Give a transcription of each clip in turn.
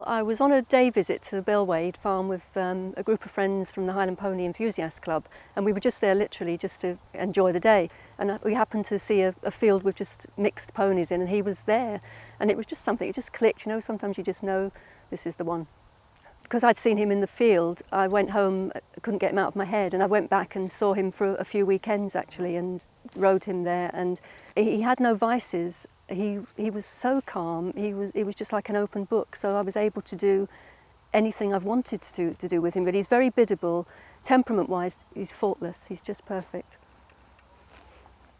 I was on a day visit to the Bellwade farm with a group of friends from the Highland Pony Enthusiast Club, and we were just there literally just to enjoy the day. And we happened to see a field with just mixed ponies in, and he was there. And it was just something, it just clicked, you know, sometimes you just know this is the one. Because I'd seen him in the field, I went home, couldn't get him out of my head, and I went back and saw him for a few weekends actually and rode him there, and he had no vices. He was so calm, it was just like an open book, so I was able to do anything I've wanted to do with him. But he's very biddable, temperament-wise, he's faultless, he's just perfect.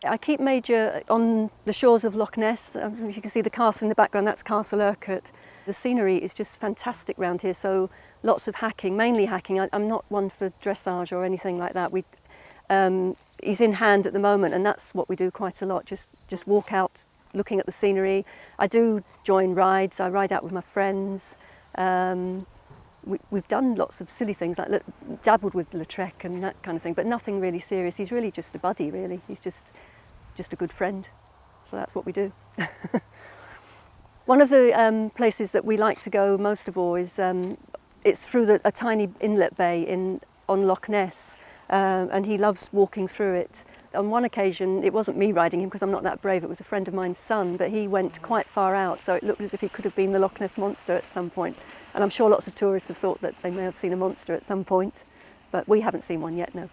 I keep Major on the shores of Loch Ness. You can see the castle in the background, that's Castle Urquhart. The scenery is just fantastic round here, so lots of hacking, mainly hacking. I'm not one for dressage or anything like that. He's in hand at the moment, and that's what we do quite a lot, just walk out looking at the scenery. I do join rides, I ride out with my friends. We've done lots of silly things, like dabbled with Lautrec and that kind of thing, but nothing really serious. He's really just a buddy, really. He's just a good friend. So that's what we do. One of the places that we like to go most of all is it's through a tiny inlet bay on Loch Ness, and he loves walking through it. On one occasion, it wasn't me riding him because I'm not that brave, it was a friend of mine's son, but he went quite far out, so it looked as if he could have been the Loch Ness Monster at some point. And I'm sure lots of tourists have thought that they may have seen a monster at some point, but we haven't seen one yet, no.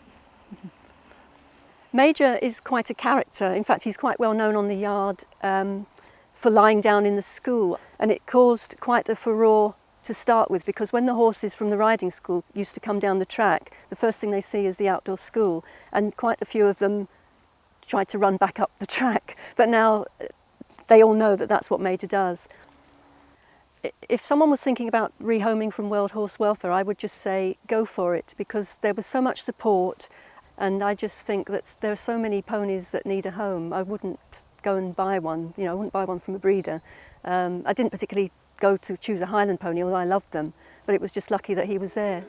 Major is quite a character. In fact, he's quite well known on the yard for lying down in the school, and it caused quite a furore to start with, because when the horses from the riding school used to come down the track, the first thing they see is the outdoor school, and quite a few of them tried to run back up the track. But now they all know that that's what Major does. If someone was thinking about rehoming from World Horse Welfare, I would just say go for it, because there was so much support, and I just think that there are so many ponies that need a home. I wouldn't go and buy one, you know, I wouldn't buy one from a breeder. I didn't particularly go to choose a Highland pony, although I loved them, but it was just lucky that he was there.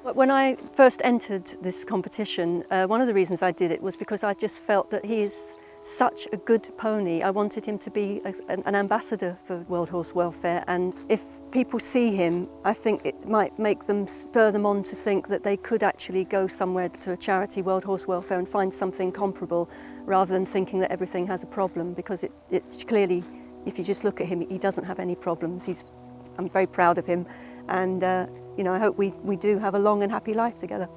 When I first entered this competition, one of the reasons I did it was because I just felt that he is such a good pony. I wanted him to be an ambassador for World Horse Welfare, and if people see him, I think it might make them, spur them on to think that they could actually go somewhere to a charity, World Horse Welfare, and find something comparable, rather than thinking that everything has a problem, because it clearly, if you just look at him, he doesn't have any problems. I'm very proud of him, and you know, I hope we do have a long and happy life together.